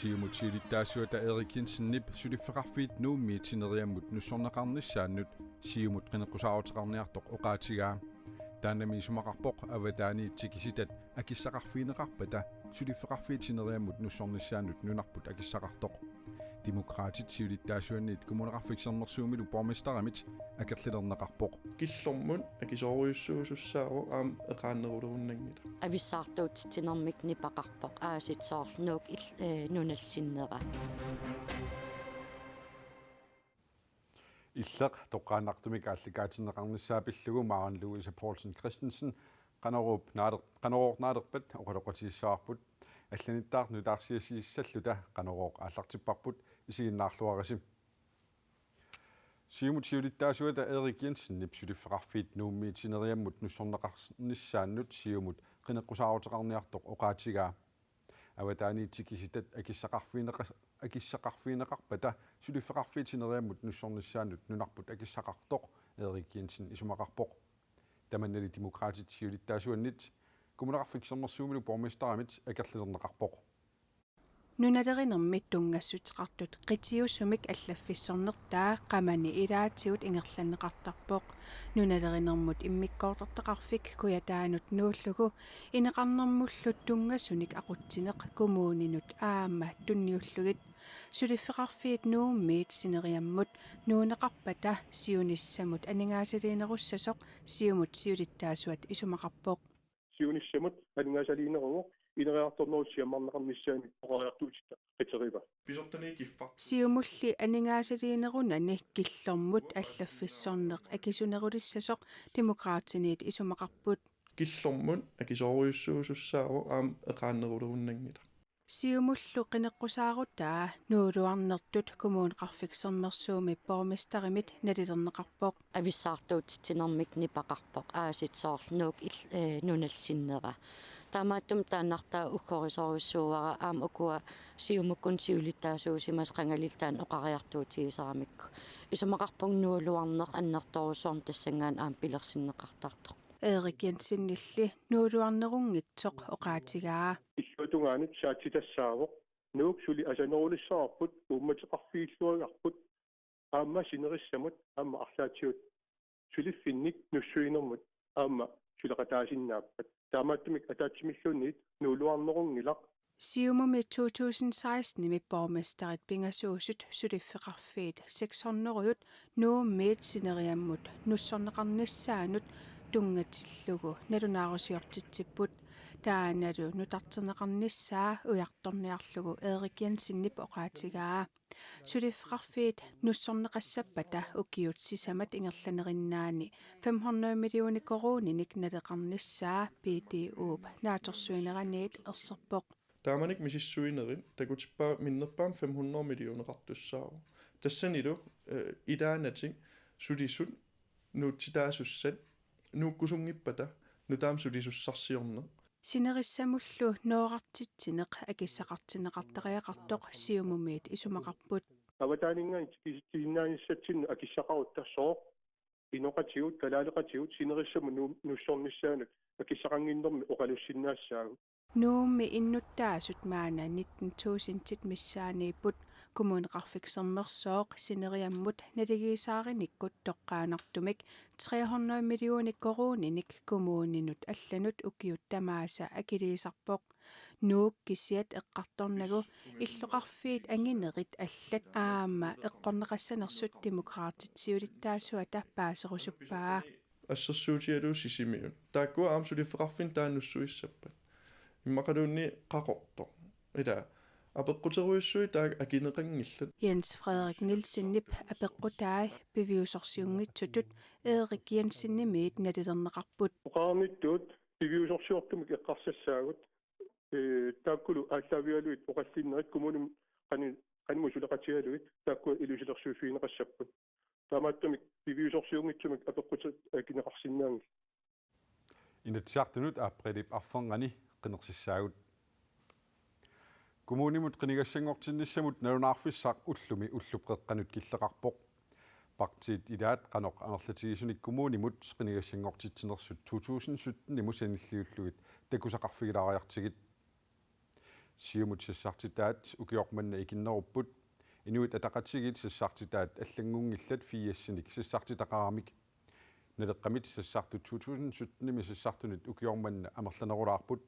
Siumutiilittaasuata Erik Jensen nip suliffeqarfiit nuummi tineriammut nussorneqarnissaannut siumut qinequsaaruteqarniartoq oqaatigaa taanami sumaqarpoq avataaniitsikisitat akissaqarfiineqarpata suliffeqarfiit tineriammut nussornissaannut nunarput akissaqartoq demokraatit siulittaasuanniit kumuneqarfiksernersuumilu pormestaramit akerlilerneqarpoq killormun akisooriussuusussaaru aam eqaannerulerunnangila ависсаартуутитинэрмик нипақарпоқ ааситсоорлунуук нуналсиннера иллеқ тоққааннартумик аалликаатиннеқарниссаапиллугу Maren Louise Poulsen Christensen qanoroornaalerpat oqaloqatiissаарput алланиттаарну таарсиасииссаллута qanoroq ааллартиппарпут исигиннаарлуариси сиумутиулиттаасуата Erik Jensen нипсулиффеқарфиит нууммиитинериаммут нуссорнеқарниссааннут сиумут qinеққусаарутеқарниартоқ оqaатигаа аватааниитикиситат акиссақарфиинеқарпата сулиффеқарфиитинериаммут нуссорнissaannут нунарпут акиссақартоқ Erik Jensen исумақарпоқ таманнали демократит сиулиттаасуаннит кумунеқарфиксернерсуумилу порместарамит акерлилернеқарпоқ нуналеринермит тунгассутеқартут қитиуссумик аллаффиссорнертаа қамани илаатигут ингерланнеқартарпоқ нуналеринермут иммиккоортартеқарфик куятаанут нууллугу инеқарнермуллут тунгассуник ақутсинеқ кумуунинут аама тунниуллугит сулиффеқарфиит нууммиит синериаммут нуунеқарпата сиуниссамут анингаасалиинеруссасоқ сиумут сиулиттаасуат исумақарпоқ сиуниссамут анингаасалиинеругу инериарторнерусиаммарнеқарниссаани оқариартуутита қитерива писортани киффар сиумулли анингаасалиинерунани киллормут аллаффиссорнеқ акисунерулиссасоқ демократиниит исумақарпут киллормун акисоориуссуусуссаару аам эқааннерулеруннангила сиумуллу қинеққусаарутаа нуулуарнертут кумуунеқарфиксернерсууми порместаримит налилернеқарпоқ ависсаартуутитинэрмик нипақарпоқ ааситсоорлунуук нуналсиннера таамааттум тааннартаа уккорисориуссууара аама укуа сиумуккун сиулиттаасуусимас қангалилтаан оқариартуутигисарамикку исумақарпуг нуулуарнеқ аннерторусуарм тассангаан аам пилерсиннеқартартоқ Erik Jensen нилли нуулуарнерунгитсоқ оqaатигаа иллутунгаанут саатитассаавоқ нуук сули асанерулиссаарпут уумматеқарфииллуагарпут аама синериссамут аама арлаатиут сулиффинник нуссуинермут аама сулеқатаасиннааппат таамааттумик атаатсимиллуунниит нуулуарнерунгилақ сиумуми 2016 ми порместарит пингасуусут сулиффеқарфиит 600-ут нууммиит синериаммут нуссорнеқарниссаанут тунгатиллугу налунаарусиортитсиппут тааналу нутартернеқарниссаа уярторниарлугу Erik Jensen нип оqaатигаа сулиффеқарфиит нуссорнеқассаппата укиут сисамат ингерланериннаани 500 миллиони корониник налеқарниссаа PDU наатерсуинераниит ерсерпоқ тааманик мисиссуинерин такутиппаа миннерпаам 500 миллионеқартуссаару тассанилу идаанатик сулисут нуутситаасуссат нууккусунгиппата нутаам сулисуссарсиорне синериссамуллу ноорартитсинеқ акиссақартинеқартариақартоқ сиумумиит исумақарпут аватаанингаан тисиннааниссатсин акиссақаруттарсоо иноқатиут калаалеқатиут синериссаму нуссорнissaанут акиссақангиннерми оқалуссиннаассаагу нуумми иннуттаасут маана 19000 миссаанииппут кумуунеқарфиксернерсооқ синериаммут налигисаариниккут тоққаанартумик 300 миллиони корониник кумуунинут алланут укиут тамааса акилиисарпоқ нуук кисиат эққарторнагу иллоқарфиит ангинерит аллат аама эққорнеқассанерсут демократит сиулиттаасуата паасерусуппаа ассерсуутиалуу сисимиун тааккуа аам сулиффеқарфин тааннуссуиссаппат иммақалуунни қақорто ида апеққутеруиссуи таа акинеқангиллат Jens Frederik Nielsen nip апеққутаи пивиусорсиунгитсутут Erik Jensen nimit налилернеқарпут оқаарниттуут пивиусорсиортумик эққарсассаагут тааккулу ааллавиалуит оқаллиннерит кумунум qaнимусулеқатигалуит тааккуа илусилерсуусуинеқассаппут таамааттумик пивиусорсиунгитсумик апеққутер акинеқарсиннаанги инатсиартунут ааприлип арфангани qinерсиссаагут кумунимут qinigassangortinnissamut налунаарфиссаақ уллуми уллупреққанут киллеқарпоқ партиит илаат qanoq анерлатигисуник кумунимут qinigassangortittinersut 2017 ниму саниллиуллугит такусақарфигилаариартигит siumut sissartitaat ukiormanna ikinnerupput inuit ataqatigit sissartitaat аллангунгиллат фиассиник сиссартитақарамик налеққамит сиссартут 2017-ними сиссартунит укиорманна амерланерулаарпут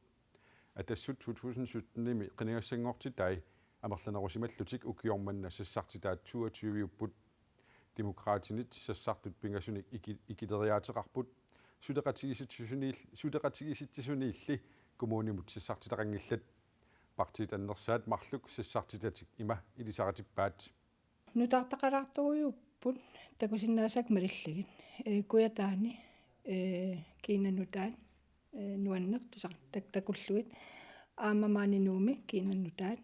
атассут 2017-ними қинигассангортитай амерланерусималлутик укиорманна сиссартитаат 22-юппут демократинит сиссартут пингасуник икилериаатеқарпут сутеқатигиситсисуниилли коммунимут сиссартитақангиллат партиит аннерсаат марлук сиссартитатик има илисаратиппаат нутаартақалаарторуйуппут такусиннаасак малиллагит куятаани кинаннутаат нуаннер тусар такуллуит аамамаанинууми кинаннутаат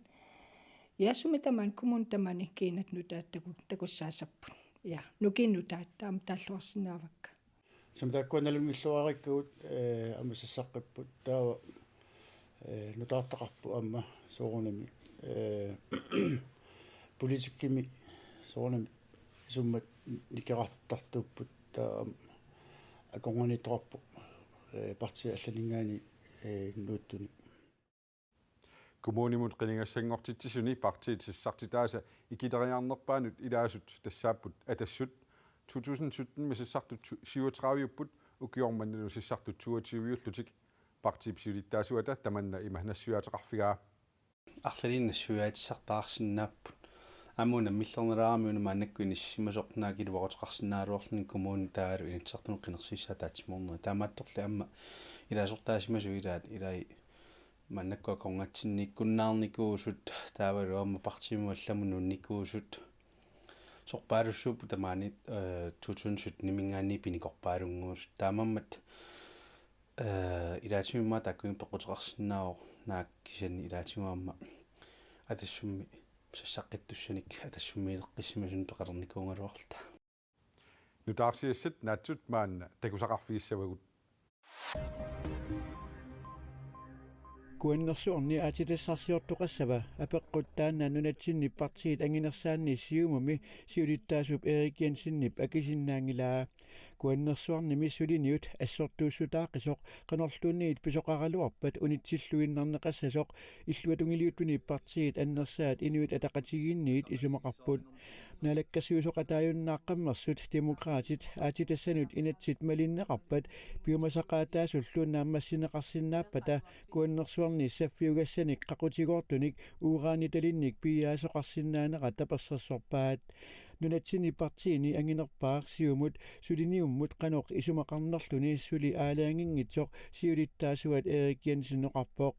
ясуми таман коммун тамани кинатнутаат такуссаасаппут я нукиннутаат таама тааллуарсинаавакка самтаккуаналунгиллуариккуут амассаққиппут таава нутаартақарпу амма соорунами политиккими соорунами суммат никерартартууппут таа аконгониторпу партия алланингаани нууттуни коммунимут қинигассангортитсисуни партиит сиссартитааса икилериаарнерпаанут илаасут тассааппут атассут 2017 мисиссартут 37-юппут укиорманналу сиссартут 22-юллутик партипсиулиттаасуата таманна има нассуаатеқарфигаа арлалиннассуаатиссартаарсинааппут амуна миллернелаарамиуна мааннаккуни симасортнаагилуақутеқарсинааруорлуни коммуун таалу инатсартуну қинерсиссаа таамаатторли амма илаасортаасимасу илаи маннаккуа конгатсинниккуннаарникуусут таавалу амма партимуалламу нунникуусут сорпаалуссууппу тамаанит 2017 нимингаани пиникорпаалунгуус таамаммат илаатимма таккуин пеқутеқарсинаао нааккисани илаатимаамма атассумми сассаққиттуссаник атассуммиилеққиссимасун пеқалерникуунгалуарлта нутаарсиассат наатсут маанна такусақарфигиссавагут куаннерсуорни аатилассарсиортоқассава апеққуттаанна нунатсинни партиит ангинерсаанни сиумами сиулиттаасуп Эрик Jensen-нип акисиннаангилаа куаннерсуарни миссулиниут ассортууссутааққисоқ қанерлуунниит писоқаралуарпат унитсиллуиннарнеқассасоқ иллуатунгилиуттуни партиит аннерсаат инуит атақатигиинниит исумақарпут налаккасиусоқатааюннааққаммерсут демократит аатитассанут инатсит малиннеқарпат пиумасақаатаасуллууннааммассинеқарсинааппата куаннерсуарни саффиугассаник қақутигоортуник урааниталинник пиаасоқарсинаанера таперсерсорпаат нунатсини партиини ангинерпаақ сиумут сулиниуммут қанеқ исумақарнерлуни сули аалаангингитсоқ сиулиттаасуат Эрик Jensen ноқарпоқ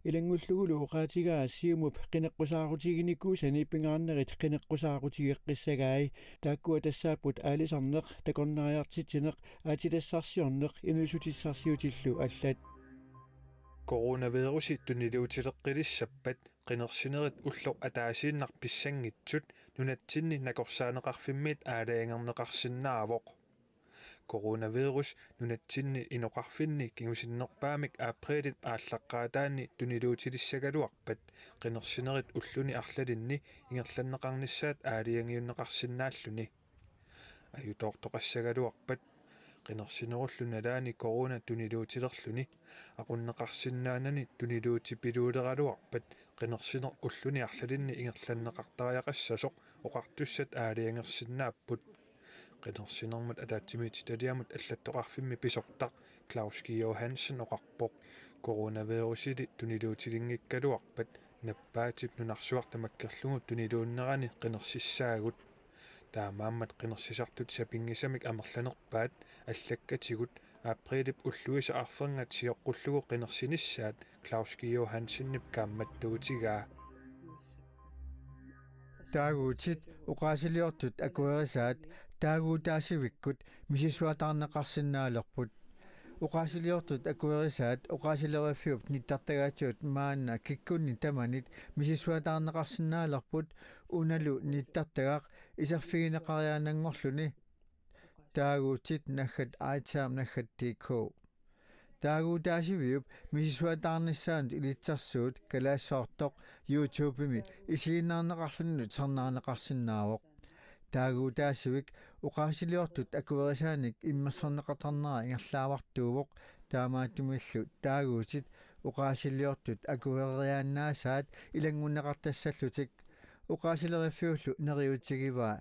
илангуллугулу уқаатигаа сиумуп қинеққусаарутигиникуусани пингаарнерит қинеққусаарутигеққиссагаи тааккуа тассааппут аалисарнеқ такорнариартитинеқ аатилассарсиорнеқ инусутиссарсиутиллу аллат коронавируси-тунилуутилеққилиссаппат қинерсинерит уллоқ атаасииннарписсангитсут нунатсинни накорсаанеқарфиммит аалаангернеқарсинаавоқ коронавирус нунатсинни иноқарфинни кигусиннерпаамик априлит ааллаққаатаанни тунилуутилиссагалуарпат қинерсинерит уллуни арлалинни ингерланнеқарниссаат аалиангиуннеқарсинааллуни аютоортоқассагалуарпат qinarsinerullu nalaani korona tuniluutilerluni aqunneqarsinnaanani tuniluutippiluuleraluarpat qinersiner ulluni arlalinni ingerlanneqartariaqassasoq oqartussat aaliangersinnaapput qinersinermat ataatsimiit taliamut allattoqarfimmi pisortaq Claus-G Johansen oqarpoq coronavirusili tuniluutilinngikkaluarpat nappaatip nunarsuartamakkerlugut tuniluunnerani qinersissaagut таамааммат қинерсисартут сапингисамик амерланерпаат аллаккатигут априлип уллуиса арфенгат сиоққуллугу қинерсиниссаат Claus-G Johansen-нип каамматтуутигаа таагуутит уқаасилиортут акуерисаат таагуутаасивиккут мисисуатаарнеқарсинаалерпут уқаасилиортут акуерисаат уқаасилериффиуп ниттартагаатиут маанна киккунни таманит мисисуатаарнеқарсинаалерпут уналу ниттартагаақ исерфигинеқариаанангорлуни таагуутит наггат аитаам наггаттииккуу таагуутаасивиуп мисисуатаарниссаанут илитсарсуут калаассаортоқ YouTube-ми исигиннаарнеқарлунну тернаарнеқарсинаавоқ таагуутаасивик уқаасилиортут акуерисааник иммассорнеқатарнера ингерлаавартуувоқ таамаатумиллу таагуутит uqaasiliortut akueriaannaasaat ilangunneqartassаллутик uqaasilerifiullu neriutigivaa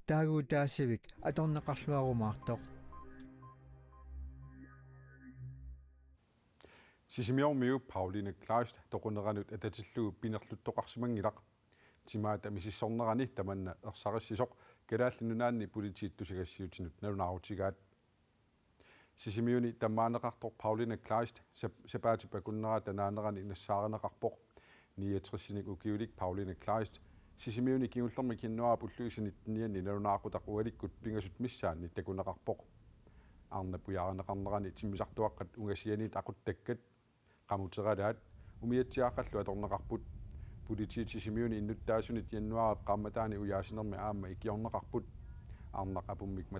taaguutaassivik atorneqarluarumaartoq Sisimiormiu Pauline Kleist toqunneranut atatillugu pinerluttoqarsimangilaq timaata misissornerani tamanna ersarissisoq kalaallinunaanni politiittusigassiutinut nalunarutigaat Sisimiuni tammaaneqartor Pauline Kleist sapaati pakunnera tanaanerani inassaareneqarpoq 69-sinik ukiulik Pauline Kleist Sisimiuni kiullermi kinnuaa pulluisinitnianni nalunaaqutaq ualikkut pingasut missaanni takuneqarpoq arna pujaareneqarnerani timmisartuaqqat ungasianiit aquttakkat qamuteralaat umiatsiaqqallu atorneqarput politiit Sisimiuni innuttaasunit jannuareq qaamataani ujaasinermi aamma ikiorneqarput arnaq apummik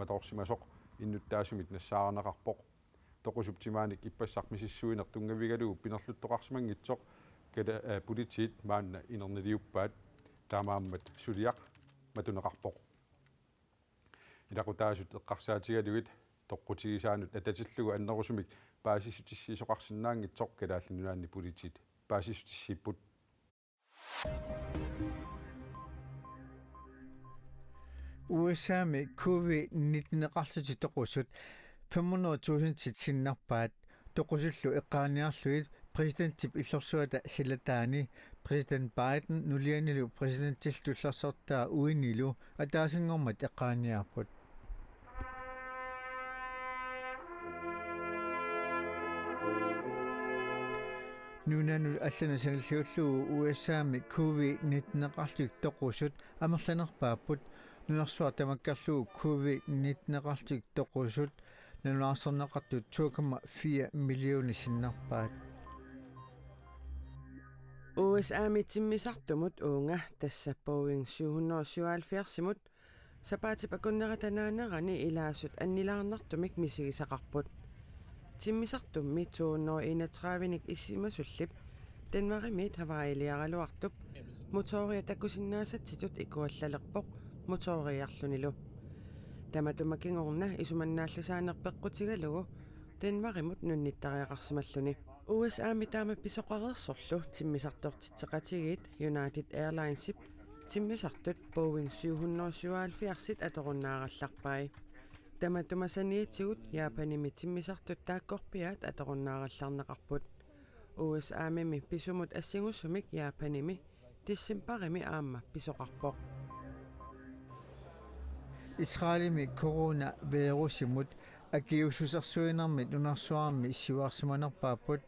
matorsimasoq innuttaasumit nassaareneqarpoq toqusuptimaanik ippassarmisissuiner tungavigalugu pinerluttoqarsimangitsoq kada politiit maanna inerniliuppaat taamaammat suliaq matuneqarpoq ilaqutaasut eqqarsaatigaluit toqqutigisaanut atatillugu annerusumik paasissutissiisoqarsinnaangitsoq kalaallinunaanni politiit paasissutissiipput USAми COVID-19 тоқусут 500,000 титсиннарпаат тоқусуллу эққааниарлуит президенттип иллорсуата силатаани президент Байден нулианилу президенттиллуллерсортаа уинилу атаасингормат эққааниарпут нунанул алланасаналлиуллугу USAми COVID-19 тоқусут амерланерпааппут нунарсуар тамаккарлугу COVID-19 тоқусут нунаарсернеқартут 2,4 миллиона синнарпаат USAми тиммисартумут уунга тасса Boeing 777-имут сапаатипакуннератанаанерани илаасут аннилаарнартумик мисигисақарпут тиммисартумми 231-ник иссимасуллип Денмаримит хаваилиаралуартуп мотория такусиннаасатситут икуаллалерпоқ моториарлунилу таматумакингорна исуманнаалласаанерпеққутигалугу Денмаримут нунниттариақарсималлуни USAми таама писоқарерсорлу тиммисартортитсеқатигит United Airlines-ип тиммисартут Boeing 777-сит аторуннааралларпай таматумасаниитсигут Яапаними тиммисартут тааккорпиаат аторуннааралларнеқарпут USAмими писумут ассигуссумик Яапаними тиссимпарими аама писоқарпоқ Israelimi corona virusимут акиусусерсуинермит унарсуарми сиуарсиманерпааппут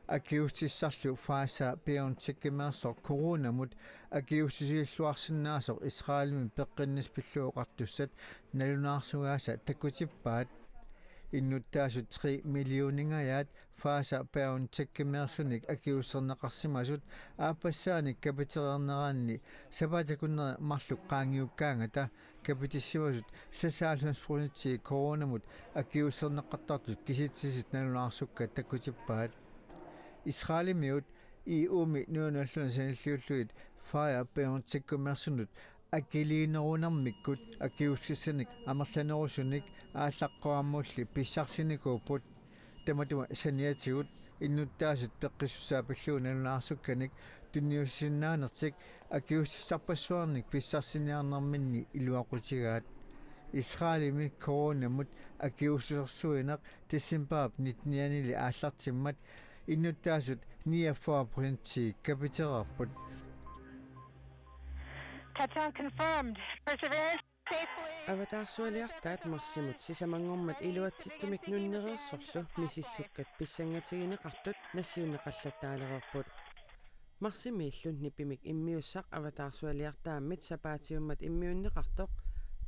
акиустиссарлу фааса пиорнтиккимеерсор коронамут акиуссисииллуарсинаасор Israelimi пеққиннис пиллуоқартуссат налунаарсугааса таккутиппаат иннуттаасут 3 миллионингаят фааса пиорнтиккимеерсуник акиуссернеқарсимасут ааппассааник капитерернераанни сапаатакуннера марлук qaangiukkaangata капитиссимасут сасаалмаспрунитси коронамут акиуссернеқартартут киситсисит налунаарсукка таккутиппаат Israelimiut EU-ми нуаналлунасаналлиуллуит фая пиорнтиккимеерсунут акилиинерунармиккут акиуссиссаник амерланерусуник ааллаққуаммулли писсарсиникууппут таматума саниатигут иннуттаасут пеққиссусаапаллуу налунаарсукканик тунниуссиннаанертик акиуссарпассуарник писсарсиниарнарминни илуақутигаат Israelimi коронамут акиуссерсуинеқ тиссимпаап нитнианили ааллартиммат иннуттаасут 49% капитерарпут Touchdown confirmed. Perseverance safely. Аватаарсуалиартаат марсимут сисамангормат илуатситтумик нуннерерсорлу мисиссуккат писсангатигинеқартут нассиунеқаллаттаалерерпут марсимииллун нипимик иммиуссақ аватаарсуалиартааммит сапаатиуммат иммиуннеқартоқ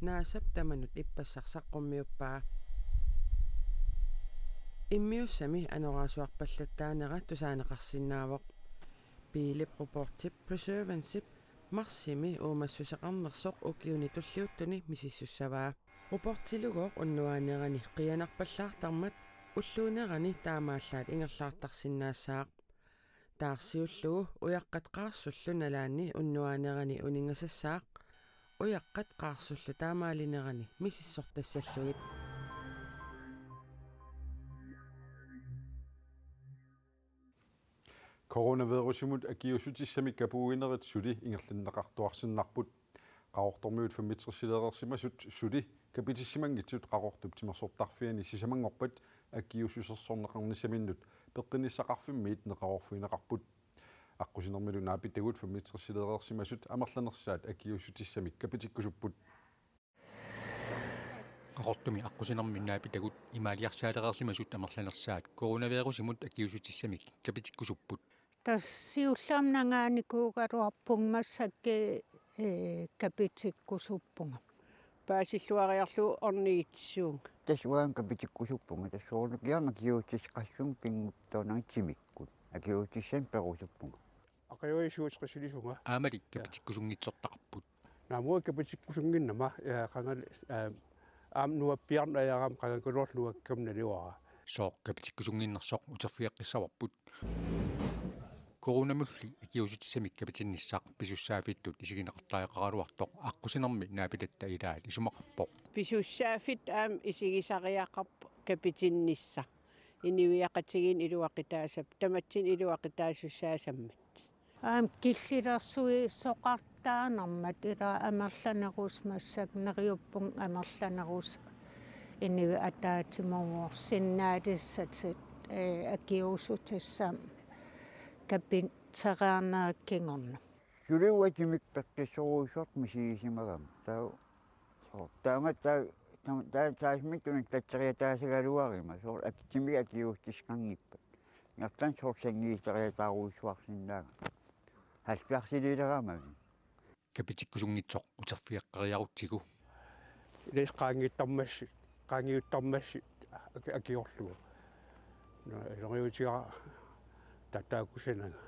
наасап таманут иппассарсаққуммиуппаа иммиуссами анораасуарпаллаттаанера тусаанеқарсинаавоқ пилип репортип Perseverance марсими уумассусеқарнерсоқ укиуни туллиуттуни мисиссуссаваа репортилугоо уннуаанерани қиянарпаллаартармат уллуунерани таамааллаат ингерлаартарсинаассаақ таарсиуллугу уяққат қаарсуллу налаанни уннуаанерани унингасассаақ уяққат қаарсуллу таамаалинерани мисиссортассаллугит Coronavirusumut agiussutissamik kapuinerit suti ingerlinnaqartuarsinnarput qaortormiut fammitrisilereersimasut suti kapitissimangitsut qaqortuptimersortarfiani sisamangorpat agiussusersorneqarnissaminnut peqqinissaqarfimmiit neqarorfuineqarput аққусинермилу наапитагут fammitrisilereersimasut амерланерсаат agiussutissamik kapitikkusupput qaqortumi аққусинерминнаапитагут имаалиарсаалереерсимасут амерланерсаат коронавируsimut agiussutissamik kapitikkusupput тассиуллаарнангааникуугалуарпунгмассакки капитиккусуппунга паасиллуариарлу орнигитсуунга тасуаан капитиккусуппунга тассоорнукиарна киутис qassum пингуттоонагитсимиккут акиутиссан перусуппунга ақиуисуусқисилисунга аамали капитиккусунгитсортақарпут наамуа капитиккусунгиннама қангал нуаппиарнаярам қангакулорлуаккамналуара соо капитиккусунгиннерсоқ утерфиаққиссаварпут коронамулли акиусутиссамик капитинниссаақ писуссаафиттут исигинеқартаақаралуартоқ аққусинерми наапилатта илаат исумақарпоқ писуссаафит аам исигисариақарп капитиннисса иниуиақатигин илуақитаасап таматсин илуақитаасуссаасаммат аам киллилерсуи соқартаанармат ила амерланерус массак нериуппун амерланерус иниуи атаатимовор синнаатиссатит акиусутиссам капитсераанераккингорна юриуатимик пеккиссоруусуарт мисигисимагам таа таасмиттунак татсериатаасагалуарима соор актими акиустискангиппат нартан соорсангиистериатааруусуарсинаага халпиарсилилерамаги капитиккусунгитсоқ утерфиаққариарутсигу илис qaangiuttarmassi акиорлуга нориутига татаакусанага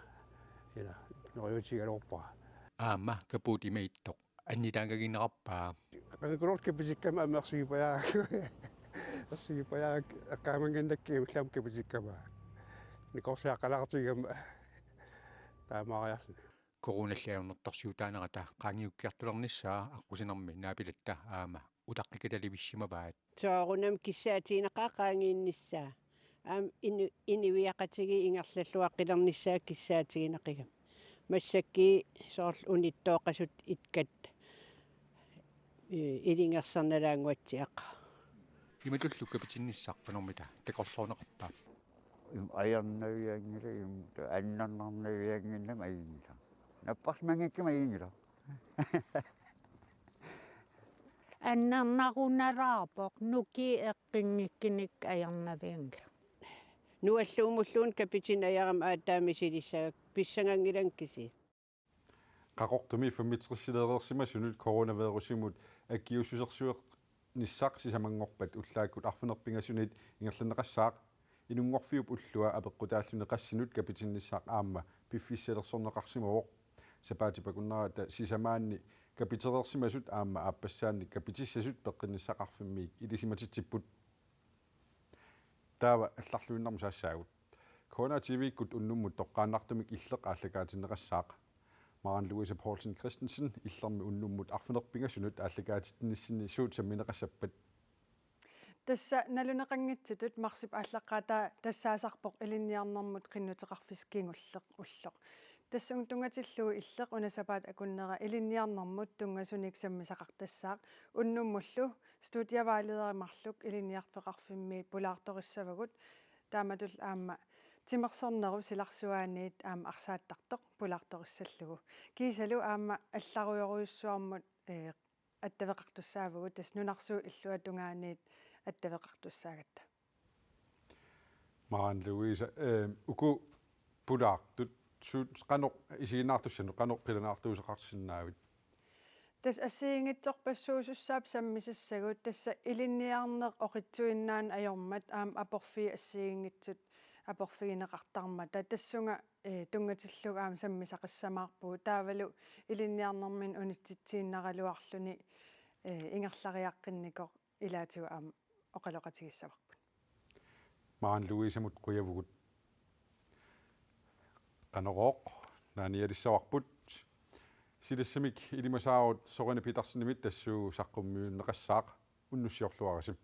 ила нориутигалуорпаа аама капут имаиттоқ аннилаагагинерарпаа qangkulor капитиккама амерсигипаяа ерсигипаяа аккаамангандакки уллаам капитиккама никорсиақалаартигама таамаариарсина короналлаунертарсиутаанерата qaangiukkiartulernissaa аққусинерми наапилатта аама утаққикалаливиссимаваат соорунам киссаатигинеқаақаангииннissaa аам иниуиақатиги ингерллаллуаққилернissaa киссаатигинеқигам массакки соорл униттооқасут иткат илингерсарналаангуатсиаққа иматуллу капитинниссааққанормита такорлуунеқарпаа аярнавиангила аннарнарнавиангиннам аингила наппарсмангиккама аингила аннарнарунараарпоқ нуки эққингиккиник аярнавиангила нуаллуумуллуун капитин аярам аатаамисилиссагак писсангангилан киси qaqortumi fammitrisilereersimasunut coronavirusimut agiussusersuer nissaq sisamangorpat ullaakut arfunerpingasunit ingerlanneqassaaq inunngorfiup ullua apeqqutaallunneqassinut kapitinnissaaq aamma piffissalersorneqarsimawoq sapaatipakunnarata sisamaanni kapitereersimasut aamma aappassaanni kapitissasut peqqinissaqarfimmiik ilisimatitipput taava allarluinnarmu saassaagut corona tv-kut unnummut toqqaannartumik illeq aallakaatinneqassaaq Maren Louise Poulsen Christensen illermi unnummut arfunerpingasunut aallakaatitnissinni suut sammineqassappat тасса налунеқангитсутут марсип ааллаққата тассаасарпоқ илинниарнэрмут қиннутеқарфискингуллеқ уллоқ тассун тунгатиллуи иллеқ унасапаат акуннера илинниарнэрмут тунгасуник саммисақартассаақ уннуммуллу студиаваалееримарлук илинниарфеқарфиммиит пулаарториссавагут тааматул аама тимерсорнеру силарсуааниит аама арсааттартоқ пулаарториссаллугу кисалу аама алларуйоруйуссуармут аттавеқартуссаавагут тас нунарсуу иллуа тунгаанниит аттавеқартуссаагатта Maren Louise uku pulaartut suut qanoq isiginnaartussanu qanoq qilanaartuuseqarsinnaavit тас ассиингитсорпассуусуссаап саммисассагут тасса илинниарнеқ оқитсуиннаан ajormat аам апорфи ассиингитсут апорфигинеқартарма тассунга тунгатиллуг аам саммисақиссамаарпуу таавалу илинниарнэрмин унитситсииннаралуарлүни ингерлариаққинникоқ илаатиу аам оқалоқатигиссаварпут Maren Louise mut quyavugut qanoqoq naanialissavарput silassamik ilimasaaut Sorine Petersen nimit tassuu saqqummiunneqassaaq unnussiorluarasim